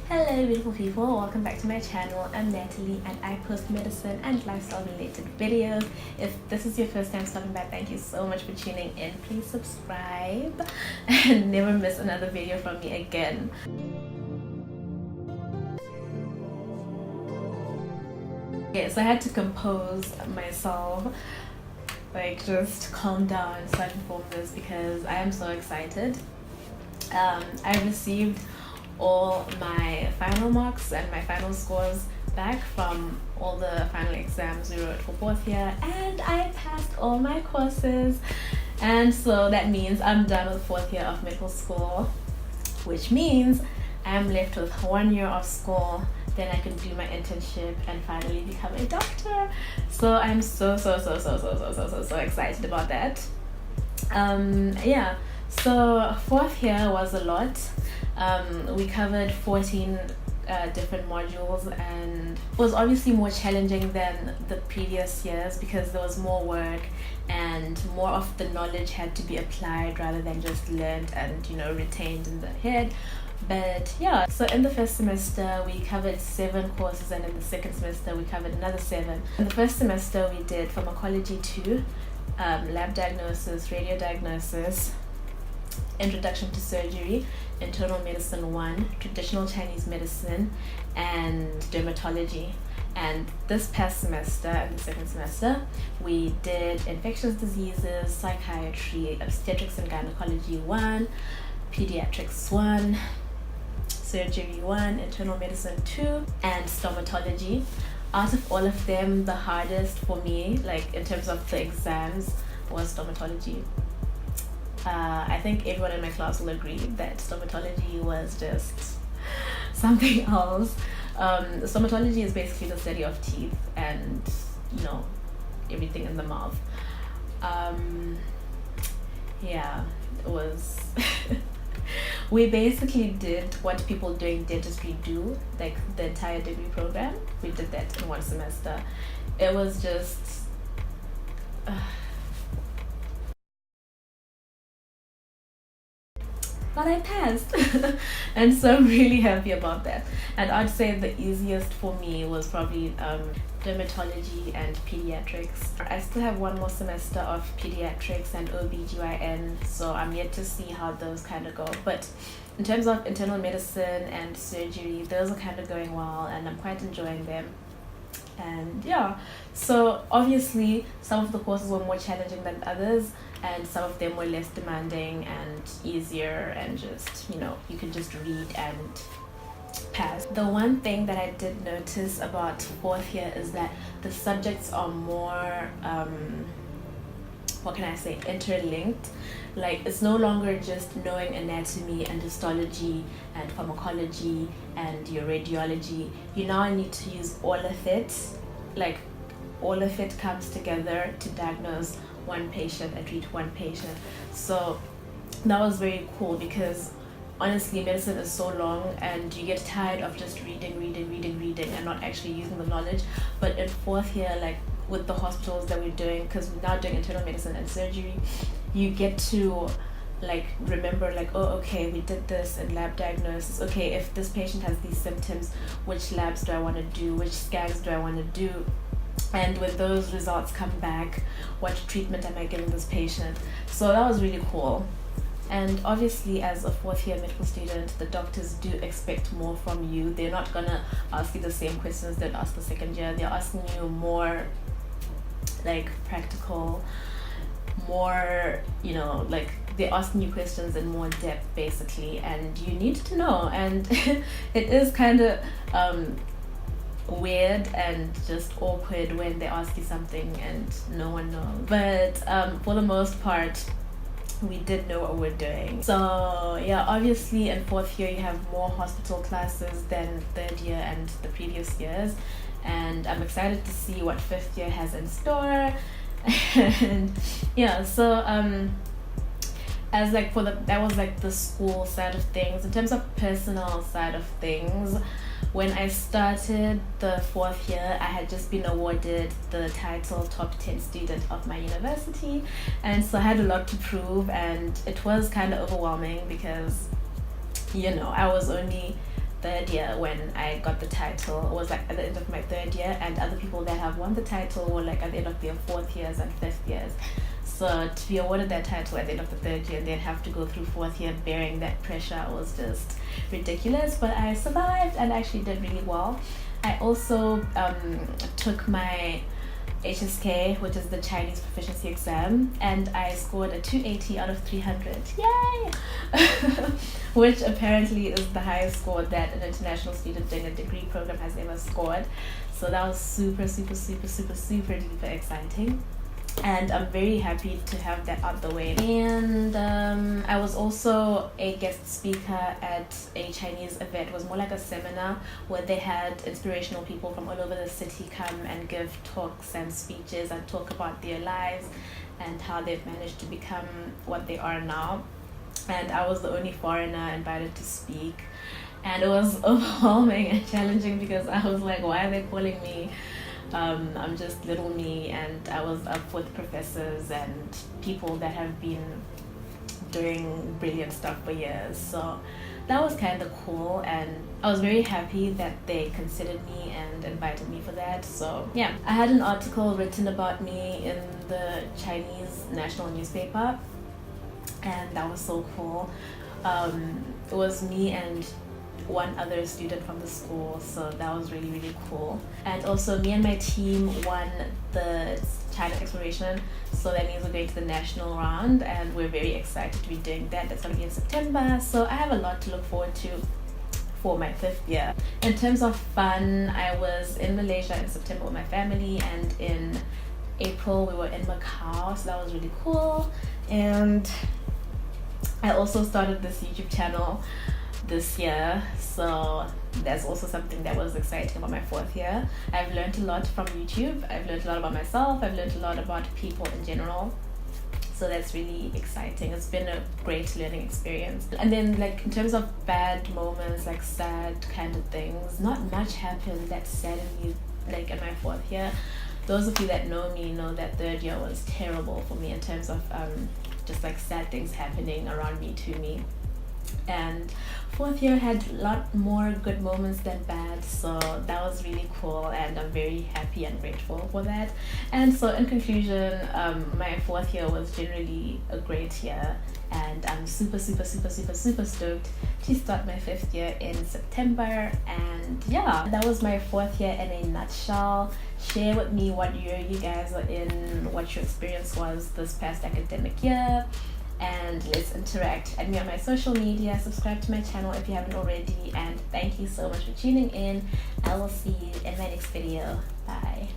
Hello beautiful people, welcome back to my channel. I'm Natalie and I post medicine and lifestyle related videos. If this is your first time stopping by, thank you so much for tuning in. Please subscribe and never miss another video from me again. Okay, so I had to compose myself, like just calm down and start to film this because I am so excited. I received all my final marks and my final scores back from all the final exams we wrote for fourth year, and I passed all my courses, and so that means I'm done with fourth year of medical school, which means I'm left with 1 year of school. Then I can do my internship and finally become a doctor. So I'm so excited about that. Yeah, so fourth year was a lot. We covered 14 different modules, and it was obviously more challenging than the previous years because there was more work and more of the knowledge had to be applied rather than just learned and retained in the head. But yeah, so in the first semester we covered 7 courses, and in the second semester we covered another 7. In the first semester we did pharmacology 2, lab diagnosis, radio diagnosis, introduction to surgery, internal medicine 1, traditional Chinese medicine, and dermatology. And this past semester, in the second semester, we did infectious diseases, psychiatry, obstetrics and gynecology 1, pediatrics 1, surgery 1, internal medicine 2, and stomatology. Out of all of them, the hardest for me, like in terms of the exams, was stomatology. I think everyone in my class will agree that stomatology was just something else. Stomatology is basically the study of teeth and everything in the mouth. Yeah, it was we basically did what people doing dentistry do, like the entire degree program. We did that in 1 semester. It was just but I passed and so I'm really happy about that. And I'd say the easiest for me was probably dermatology and pediatrics. I still have 1 more semester of pediatrics and OBGYN, so I'm yet to see how those kind of go. But in terms of internal medicine and surgery, those are kind of going well and I'm quite enjoying them. And yeah, so obviously some of the courses were more challenging than others, and some of them were less demanding and easier, and just you can just read and pass. The one thing that I did notice about fourth year is that the subjects are more what can I say, interlinked. Like, it's no longer just knowing anatomy and histology and pharmacology and your radiology. You now need to use all of it. Like, all of it comes together to diagnose one patient and treat one patient. So that was very cool because honestly medicine is so long and you get tired of just reading and not actually using the knowledge. But in fourth year, like with the hospitals that we're doing, because we're now doing internal medicine and surgery, you get to like remember, like, oh okay, we did this in lab diagnosis. Okay, if this patient has these symptoms, which labs do I want to do, which scans do I want to do, and when those results come back, what treatment am I giving this patient? So that was really cool. And obviously as a fourth year medical student, the doctors do expect more from you. They're not gonna ask you the same questions they'd ask the second year. They're asking you more like practical, more like they're asking you questions in more depth basically, and you need to know. And it is kind of weird and just awkward when they ask you something and no one knows, but for the most part we did know what we're doing. So yeah, obviously in fourth year you have more hospital classes than third year and the previous years, and I'm excited to see what fifth year has in store. And yeah, so as like that was like the school side of things. In terms of personal side of things, when I started the fourth year, I had just been awarded the title top 10 student of my university, and so I had a lot to prove, and it was kind of overwhelming because I was only third year when I got the title. It was like at the end of my third year, and other people that have won the title were like at the end of their fourth years and fifth years. So to be awarded that title at the end of the third year and then have to go through fourth year bearing that pressure was just ridiculous. But I survived and actually did really well. I also took my HSK, which is the Chinese proficiency exam, and I scored a 280 out of 300. Yay! Which apparently is the highest score that an international student doing a degree program has ever scored. So that was super duper exciting. And I'm very happy to have that out the way. And I was also a guest speaker at a Chinese event. It was more like a seminar where they had inspirational people from all over the city come and give talks and speeches and talk about their lives and how they've managed to become what they are now. And I was the only foreigner invited to speak. And it was overwhelming and challenging because I was like, why are they calling me? I'm just little me, and I was up with professors and people that have been doing brilliant stuff for years. So that was kind of cool, and I was very happy that they considered me and invited me for that. So yeah, I had an article written about me in the Chinese national newspaper, and that was so cool. It was me and one other student from the school, so that was really cool. And also me and my team won the China exploration, so that means we're going to the national round, and we're very excited to be doing that. That's going to be in September, so I have a lot to look forward to for my 5th year. In terms of fun, I was in Malaysia in September with my family, and in April we were in Macau, so that was really cool. And I also started this YouTube channel this year, so that's also something that was exciting about my 4th year. I've learned a lot from YouTube. I've learned a lot about myself. I've learned a lot about people in general, so that's really exciting. It's been a great learning experience. And then like in terms of bad moments, like sad kind of things, not much happened that saddened me like in my 4th year. Those of you that know me know that 3rd year was terrible for me in terms of just like sad things happening around me, to me. And 4th year had a lot more good moments than bad, so that was really cool, and I'm very happy and grateful for that. And so in conclusion, my 4th year was generally a great year, and I'm super stoked to start my 5th year in September. And yeah, that was my 4th year in a nutshell. Share with me what year you guys are in, what your experience was this past academic year, and let's interact. Add me on my social media, subscribe to my channel if you haven't already, and thank you so much for tuning in. I will see you in my next video. Bye.